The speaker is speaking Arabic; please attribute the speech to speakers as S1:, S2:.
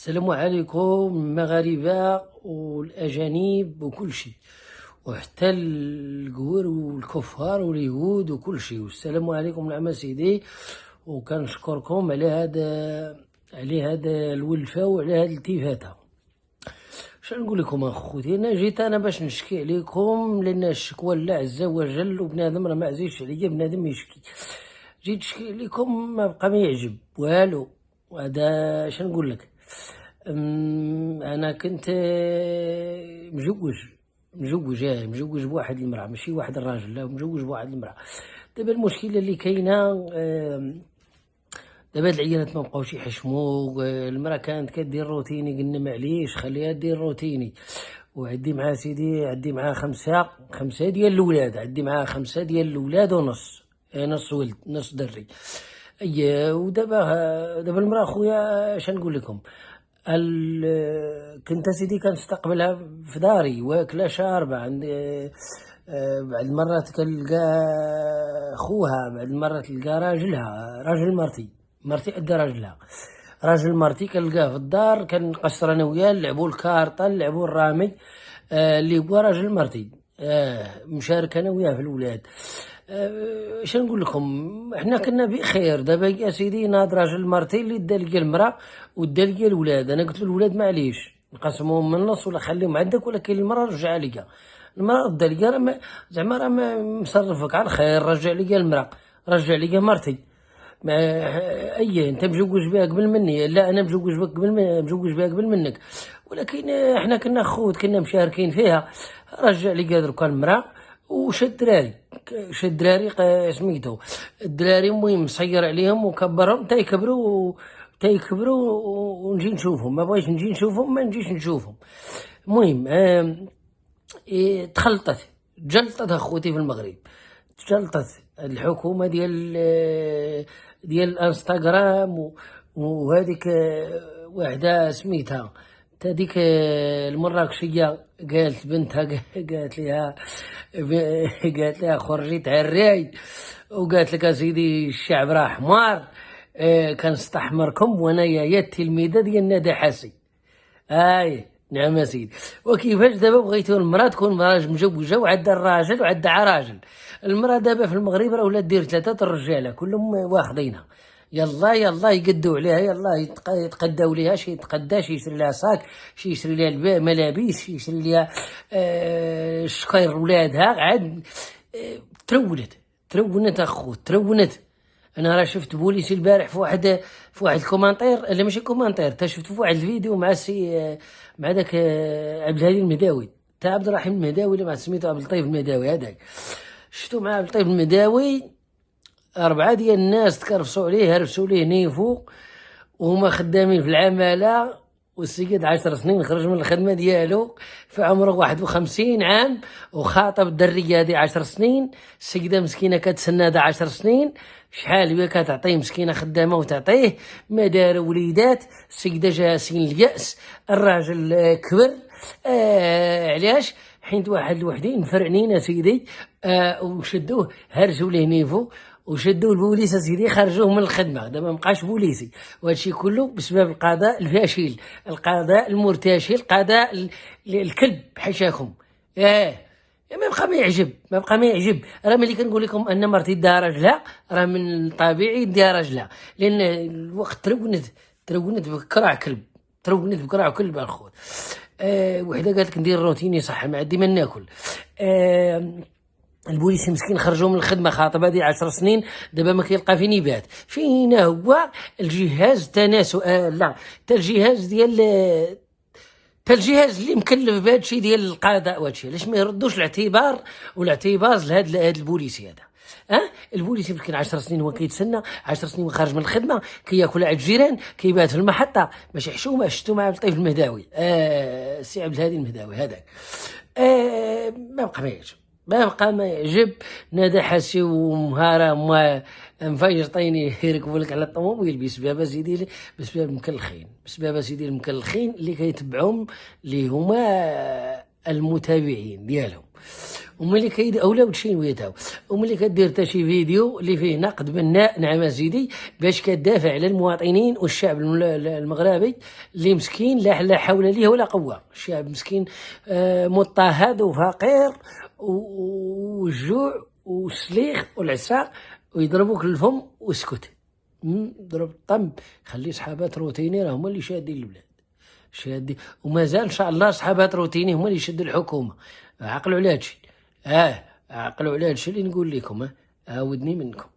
S1: السلام عليكم المغاربة والأجانب وكل شيء، وحتى القوار والكفار واليهود وكل شيء. والسلام عليكم نعم سيدي، وكنشكركم على هذا الولفة وعلى هذه الالتفاتة. شنو نقول لكم اخوتي، انا جيت باش نشكي عليكم، لان الشكوى لله عز وجل، وبنادم راه ما عزيزش عليا بنادم يشكي. جيت نشكي عليكم، ما بقى ما يعجب والو. وهذا شنو نقول لك، انا كنت مجوج بواحد المرأة، ماشي واحد الراجل، لا مجوج بواحد المرأة. دابا المشكلة اللي كاينة، دابا هاد العيالات ما بقاوش يحشموا. المرأة كانت كدير روتيني، قلنا معليش خليها دير روتيني. وعدي معها سيدي، عدي معها خمسة ديال الولاد، عدي معها 5 ديال الولاد ونص، نص ولد نص دري. ودابا المرأة خويا اش نقول لكم، كنت سيدي كنستقبلها في داري واكله شاربه عندي. بعد المرات كنلقى خوها، بعد المرات تلقى راجلها، راجل مرتي عندها راجل مرتي كنلقاه في الدار، كنقصر انا وياه نلعبوا الكارطه، نلعبوا الرامي. اللي هو راجل مرتي، مشارك انا وياه في الولاد. اش نقول لكم، احنا كنا بخير. دابا يا سيدي ناض راجل مرتي اللي دا ليا المراه ودا ليا الولاد. انا قلت له الولاد معليش نقسموهم من النص ولا خليهم عندك، ولكن المراه رجعها ليا. المراه ردا ليا، راه زعما راه مصرفك على الخير، رجع ليا المراه، رجع ليا مرتي. ما انت مجوج بها قبل مني، لا انا مجوج بها قبل منك، ولكن احنا كنا خوت، كنا مشاركين فيها. رجع لي دركا المراه وشد دراري سميتو الدراري. المهم صير عليهم وكبرهم تيكبروا ونجي نشوفهم. ما بغيتش نجي نشوفهم، ما نجيش نشوفهم. المهم جلطت اخوتي في المغرب، جلطت الحكومه ديال الانستغرام. وهذيك وحده سميتها هذيك المراكشيه، قالت بنتها قالت لها خرجي تعري، وقالت لك اسيدي الشعب راه حمار، كنستحمركم وانايا يا التلميذه ديال ندى حسي. نعم اسيدي. وكيفاش دابا بغيتو المراه تكون مجوجه وعندها الراجل وعندها عراجل؟ المراه دابا في المغرب راه ولات دير 3 الرجاله كلهم واخدينها. يلا يقدوا عليها، يلا يتقداو ليها، شي يتقدا، شي يشري لها صاك، شي يشري لها ملابس، شي يشري لها شكاير ولادها. عاد ترونت اخو، ترونت. انا راه شفت بوليسي البارح في واحد الكومنتير، لا ماشي كومنتير، تا شفت في واحد الفيديو مع مع داك عبد الهادي المهداوي، تاع عبد الرحيم المهداوي، اللي مع سميتو عبد اللطيف المهداوي. هذاك شفتو مع عبد اللطيف المهداوي، 4 ديال الناس تكرفسوا عليه، هرسوا ليه نيفو، وهما خدامين في العماله. والسيد 10 سنين خرج من الخدمه ديالو في عمره 51 عام، وخاطب الدريه هذه 10 سنين. السيده مسكينه كتسنى هذا 10 سنين، شحال هي كتعطيه مسكينه خدامه وتعطيه ما دار وليدات. السيده جاها سين الياس، الراجل كبر. علاش؟ حيت واحد الوحدين مفرعنين سيدي، وشدوه هرجوا ليه نيفو، وشدوا البوليس سيدي، خرجوه من الخدمه. دابا مابقاش بوليسي، وهادشي كله بسبب القضاء الفاشل، القضاء المرتشي، القضاء الكلب حاشاكم. ما بقى ما يعجب. راه ملي كنقول لكم ان مرتي ديها راجلها، راه من الطبيعي ديها راجلها، لان الوقت ترونت بكرع كلب الخوت. وحده قالت لك ندير روتيني صح، ما عندي ما ناكل. البوليس مسكين خرجوا من الخدمه، خاطب هذه 10 سنين، دابا ما كيلقى فين يبات. فين هو الجهاز لا تا الجهاز اللي مكلف بهذا الشيء ديال القضاء وهادشي، علاش ما يردوش الاعتبار لهذا البوليسي هذا؟ البوليسي مسكين 10 سنين هو كيتسنى، 10 سنين خارج من الخدمه، كياكل عند الجيران، كيبات في المحطه، ماشي حشومه. شفتو مع عبد اللطيف المهداوي، السي عبد الهادي المهداوي هذاك. ما بقى ما يعجب. ندى حسي ومهاره مفيرطين يركبوا لك على الطوموبيل بسبب سيدي، بسبب المكلخين اللي كيتبعهم، اللي هما المتابعين ديالهم. وملي كيد اولا ودشي ويتاو وملي كدير تا شي فيديو اللي فيه نقد بناء نعم سيدي باش كدافع على المواطنين والشعب المغربي اللي مسكين لا حول ليه ولا قوه، الشعب مسكين مضطهد وفقير والجوع والسليخ والعساق، ويضربوك الفم واسكت. ضرب الطم، خلي صحابات روتيني راهم اللي شادين البلاد شادي، ومازال ان شاء الله صحابات روتيني هما اللي يشدوا الحكومه. عقلوا على هادشي، عقلوا على هادشي اللي نقول لكم، عاودني منكم.